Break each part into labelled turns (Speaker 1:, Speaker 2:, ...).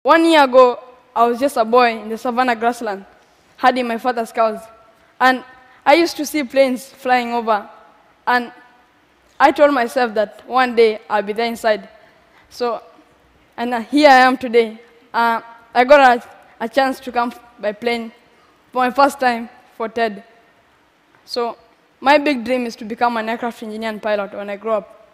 Speaker 1: 1 year ago, I was just a boy in the savannah grassland, herding my father's cows. And I used to see planes flying over. And I told myself that one day I'll be there inside. So, and here I am today. I got a chance to come by plane for my first time for TED. So, my big dream is to become an aircraft engineer and pilot when I grow up.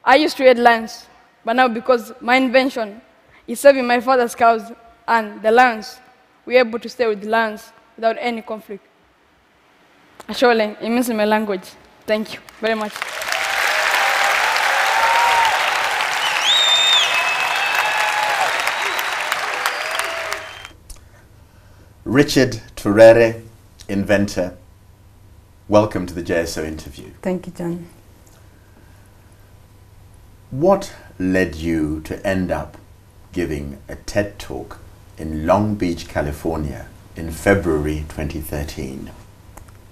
Speaker 1: I used to hate lions, but now because my invention is saving my father's cows and the lions, we're able to stay with the lions without any conflict. Ashole, it means in my language. Thank you very much.
Speaker 2: Richard Turere, inventor, welcome to the JSO interview.
Speaker 1: Thank you, John.
Speaker 2: What led you to end up giving a TED talk in Long Beach, California in February 2013?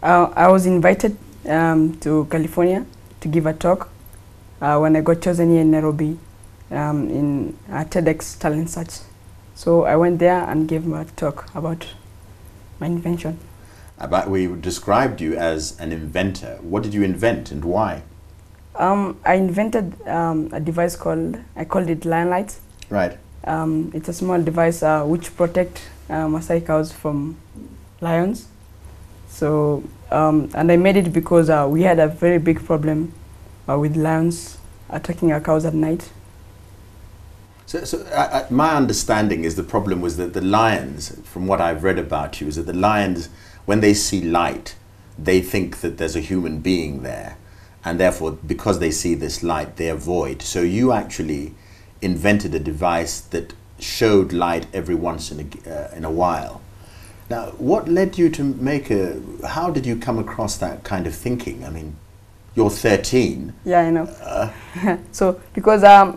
Speaker 1: I was invited to California to give a talk when I got chosen here in Nairobi in TEDx Talent Search. So I went there and gave a talk about my invention.
Speaker 2: We described you as an inventor. What did you invent and why?
Speaker 1: I invented a device I called it Lion Lights.
Speaker 2: Right.
Speaker 1: It's a small device which protect Maasai cows from lions. So, and I made it because we had a very big problem with lions attacking our cows at night.
Speaker 2: So my understanding is the problem was that the lions, from what I've read about you, is that the lions, when they see light, they think that there's a human being there. And therefore, because they see this light, they avoid. So you actually invented a device that showed light every once in a while. Now, what led you to how did you come across that kind of thinking? I mean, you're 13.
Speaker 1: Yeah, I know. So, because I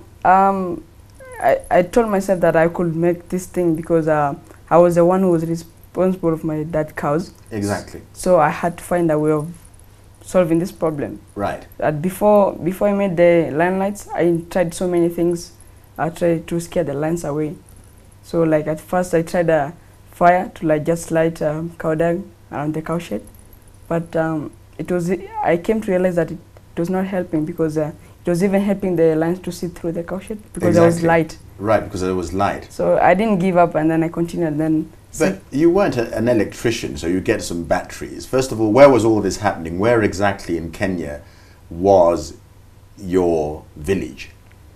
Speaker 1: told myself that I could make this thing because I was the one who was responsible of my dad's cows.
Speaker 2: Exactly.
Speaker 1: So I had to find a way of solving this problem.
Speaker 2: Right.
Speaker 1: Before I made the lion lights, I tried so many things. I tried to scare the lions away. So like at first I tried a fire to just light cow dung around the cow shed. But I came to realize that it was not helping because it was even helping the lions to see through the cow shed because there was light.
Speaker 2: Right, because there was light.
Speaker 1: So I didn't give up and then I continued.
Speaker 2: But you weren't an electrician, so you get some batteries. First of all, where was all this happening? Where exactly in Kenya was your village?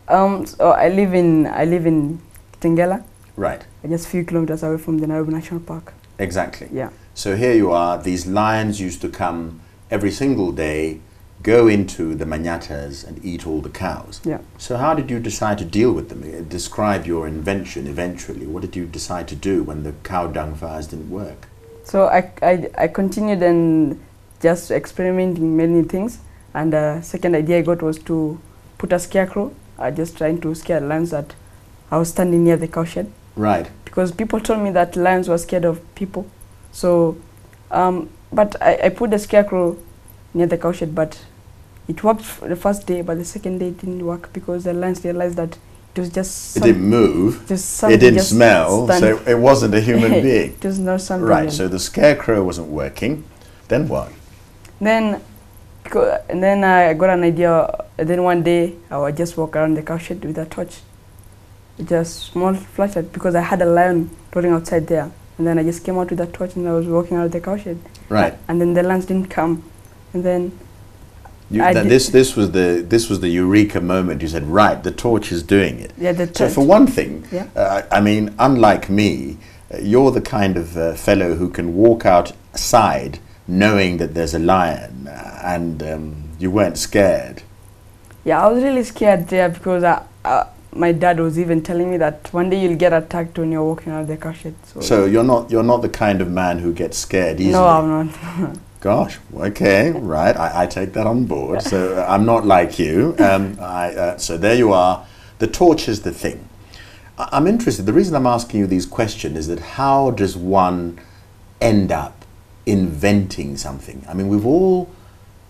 Speaker 1: So I live in Kitengela.
Speaker 2: Right.
Speaker 1: Just a few kilometers away from the Nairobi National Park.
Speaker 2: Exactly.
Speaker 1: Yeah.
Speaker 2: So here you are. These lions used to come every single day, go into the manyatas and eat all the cows.
Speaker 1: Yeah.
Speaker 2: So how did you decide to deal with them? Describe your invention eventually. What did you decide to do when the cow dung fires didn't work?
Speaker 1: So I continued and just experimenting many things. And the second idea I got was to put a scarecrow, just trying to scare lions that I was standing near the cow shed.
Speaker 2: Right.
Speaker 1: Because people told me that lions were scared of people. So, but I put the scarecrow near the cow shed, but it worked for the first day, but the second day it didn't work because the lions realized that it was just
Speaker 2: it didn't move,
Speaker 1: it
Speaker 2: didn't smell, so it wasn't a human being.
Speaker 1: It was not something.
Speaker 2: Right, so the scarecrow wasn't working. Then what?
Speaker 1: Then I got an idea. Then one day I would just walk around the cow shed with a torch, just small flashlight, because I had a lion running outside there. And then I just came out with a torch and I was walking out of the cow shed.
Speaker 2: Right.
Speaker 1: And then the lions didn't come. And then
Speaker 2: this was the eureka moment. You said, right, the torch is doing it.
Speaker 1: Yeah, the torch.
Speaker 2: So for one thing,
Speaker 1: yeah.
Speaker 2: I mean, unlike me, you're the kind of fellow who can walk outside knowing that there's a lion, and you weren't scared.
Speaker 1: Yeah, I was really scared there because my dad was even telling me that one day you'll get attacked when you're walking out of the cow shed.
Speaker 2: So you're not the kind of man who gets scared easily.
Speaker 1: No, I'm not.
Speaker 2: Gosh, okay, right, I take that on board. So I'm not like you. So there you are. The torch is the thing. I'm interested. The reason I'm asking you these questions is that how does one end up inventing something? I mean, we've all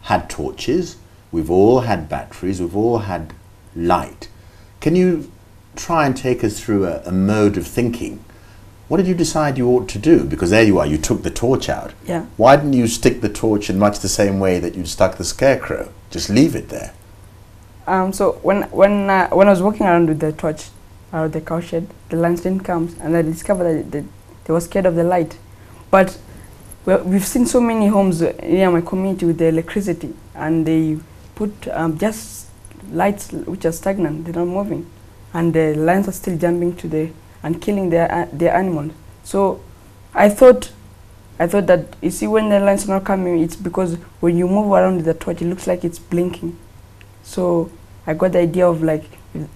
Speaker 2: had torches, we've all had batteries, we've all had light. Can you try and take us through a mode of thinking? What did you decide you ought to do? Because there you are, you took the torch out.
Speaker 1: Yeah.
Speaker 2: Why didn't you stick the torch in much the same way that you stuck the scarecrow? Just leave it there.
Speaker 1: So when I was walking around with the torch out of the cow shed, the lions didn't come, and I discovered that they were scared of the light. But we've seen so many homes near my community with the electricity, and they put just lights which are stagnant, they're not moving, and the lions are still jumping to and killing their animals. So I thought that, you see, when the lions are not coming, it's because when you move around with the torch, it looks like it's blinking. So I got the idea of, like,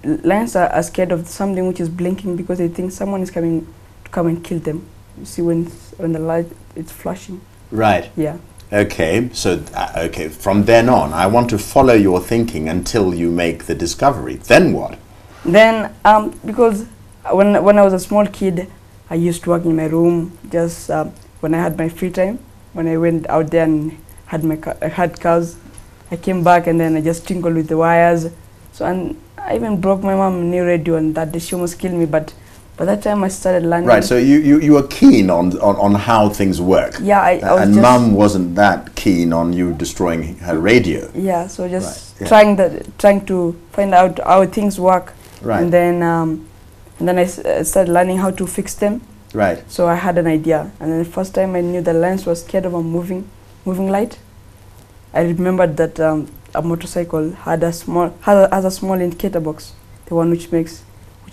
Speaker 1: lions are scared of something which is blinking because they think someone is coming to come and kill them. You see, when the light is flashing. Right. Yeah.
Speaker 2: Okay, so okay, from then on, I want to follow your thinking until you make the discovery. Then what?
Speaker 1: Then, because when I was a small kid, I used to work in my room just when I had my free time. When I went out there and had cows, I came back and then I just tinkled with the wires. So, and I even broke my mom a new radio, and that day she almost killed me. But by that time I started learning.
Speaker 2: Right, so you were keen on how things work.
Speaker 1: Yeah, I was
Speaker 2: and mum wasn't that keen on you destroying her radio.
Speaker 1: Yeah, so just trying to find out how things work.
Speaker 2: Right.
Speaker 1: And then I started learning how to fix them.
Speaker 2: Right.
Speaker 1: So I had an idea, and then the first time I knew the lions was scared of a moving light. I remembered that a motorcycle has a small indicator box, the one which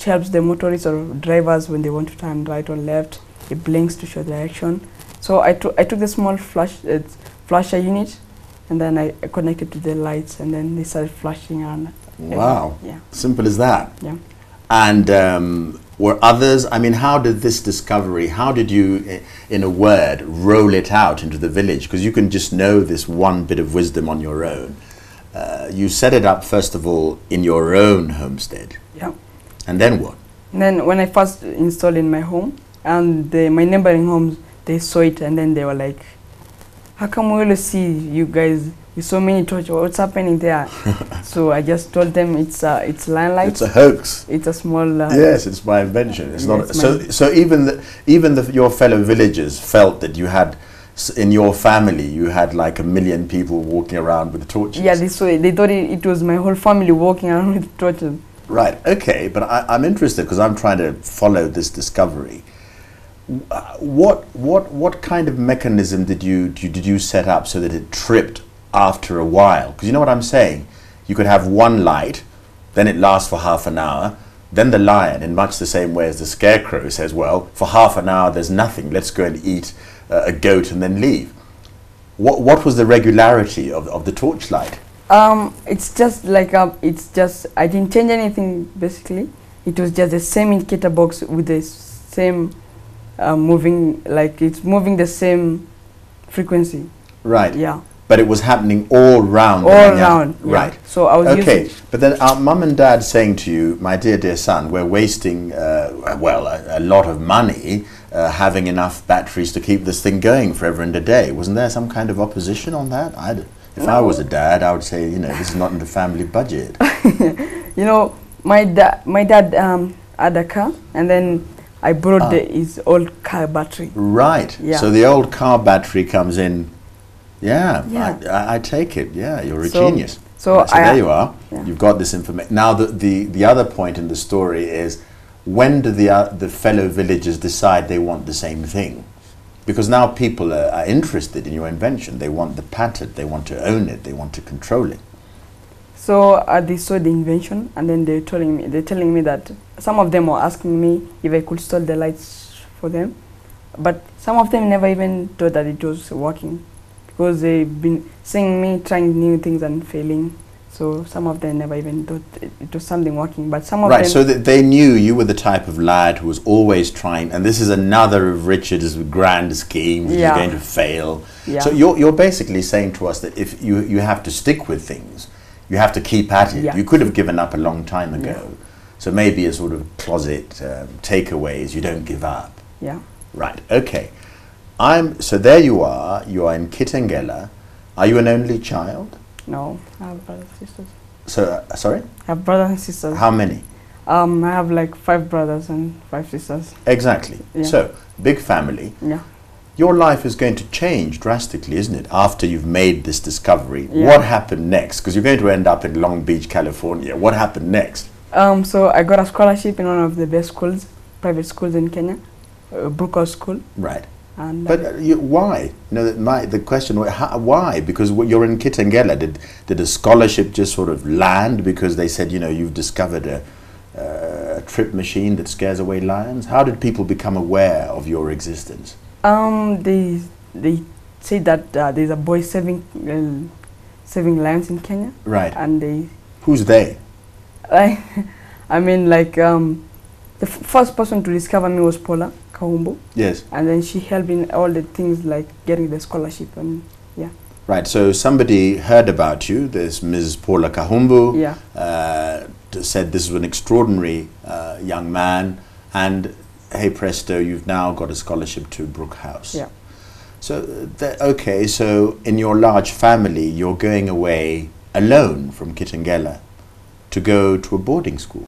Speaker 1: helps the motorists or drivers when they want to turn right or left. It blinks to show direction. So I took the small flasher unit, and then I connected to the lights, and then they started flashing around.
Speaker 2: Wow.
Speaker 1: Yeah.
Speaker 2: Simple as that.
Speaker 1: Yeah.
Speaker 2: And were others, I mean, how did this discovery, how did you, in a word, roll it out into the village? Because you can just know this one bit of wisdom on your own. You set it up, first of all, in your own homestead.
Speaker 1: Yeah.
Speaker 2: And then what?
Speaker 1: And then when I first installed in my home, and my neighboring homes, they saw it, and then they were like, how come we always see you guys with so many torches? What's happening there? So I just told them it's lion lights.
Speaker 2: It's a hoax.
Speaker 1: It's a small.
Speaker 2: Yes, it's my invention. It's not. So even your fellow villagers felt that you had, in your family, you had like 1 million people walking around with torches.
Speaker 1: Yeah, they thought it was my whole family walking around with torches.
Speaker 2: Right. Okay, but I'm interested because I'm trying to follow this discovery. What kind of mechanism did you set up so that it tripped after a while? Because you know what I'm saying? You could have one light, then it lasts for half an hour, then the lion, in much the same way as the scarecrow, says, well, for half an hour there's nothing, let's go and eat a goat and then leave. What was the regularity of the torchlight?
Speaker 1: It's just like, I didn't change anything basically. It was just the same indicator box with the same moving, like it's moving the same frequency.
Speaker 2: Right.
Speaker 1: Yeah.
Speaker 2: But it was happening all round.
Speaker 1: All round. Yeah.
Speaker 2: Right.
Speaker 1: So I was
Speaker 2: okay. But then our mum and dad saying to you, my dear son, we're wasting a lot of money having enough batteries to keep this thing going forever and a day. Wasn't there some kind of opposition on that? If I was a dad, I would say, this is not in the family budget.
Speaker 1: My dad had a car, and then I borrowed his old car battery.
Speaker 2: Right.
Speaker 1: Yeah.
Speaker 2: So the old car battery comes in. Yeah. I take it. Yeah, you're a genius. So there you are. Yeah. You've got this information. Now the other point in the story is, when do the fellow villagers decide they want the same thing? Because now people are interested in your invention. They want the patent. They want to own it. They want to control it.
Speaker 1: So they saw the invention, and then they're telling me that some of them were asking me if I could install the lights for them, but some of them never even thought that it was working, because they've been seeing me trying new things and failing. So some of them never even thought it was something working, but some of them...
Speaker 2: Right, so they knew you were the type of lad who was always trying, and this is another of Richard's grand schemes, you're going to fail. Yeah. So you're basically saying to us that if you have to stick with things, you have to keep at it. Yeah. You could have given up a long time ago. Yeah. So maybe a sort of closet takeaways, you don't give up.
Speaker 1: Yeah.
Speaker 2: Right, okay. So there you are in Kitengela. Are you an only child?
Speaker 1: No, I have brothers and sisters.
Speaker 2: So, sorry?
Speaker 1: I have brothers and sisters.
Speaker 2: How many?
Speaker 1: I have like 5 brothers and 5 sisters.
Speaker 2: Exactly.
Speaker 1: Yeah.
Speaker 2: So, big family.
Speaker 1: Yeah.
Speaker 2: Your life is going to change drastically, isn't it? After you've made this discovery,
Speaker 1: Yeah.
Speaker 2: what happened next? Because you're going to end up in Long Beach, California. What happened next?
Speaker 1: So I got a scholarship in one of the best schools, private schools in Kenya, Brooker School.
Speaker 2: Right.
Speaker 1: And
Speaker 2: But why? You know, the question, why? Because you're in Kitengela. Did a scholarship just sort of land because they said, you know, you've discovered a trip machine that scares away lions? How did people become aware of your existence?
Speaker 1: they say that there's a boy saving lions in Kenya.
Speaker 2: Right.
Speaker 1: And they,
Speaker 2: Who's they?
Speaker 1: I mean, like the first person to discover me was Paula Kahumbu.
Speaker 2: Yes.
Speaker 1: And then she helped in all the things like getting the scholarship and yeah.
Speaker 2: Right, so somebody heard about you, there's Ms. Paula Kahumbu,
Speaker 1: Yeah.
Speaker 2: said this is an extraordinary young man, and hey presto, you've now got a scholarship to Brook House.
Speaker 1: Yeah.
Speaker 2: So, okay, so in your large family, you're going away alone from Kitengela to go to a boarding school.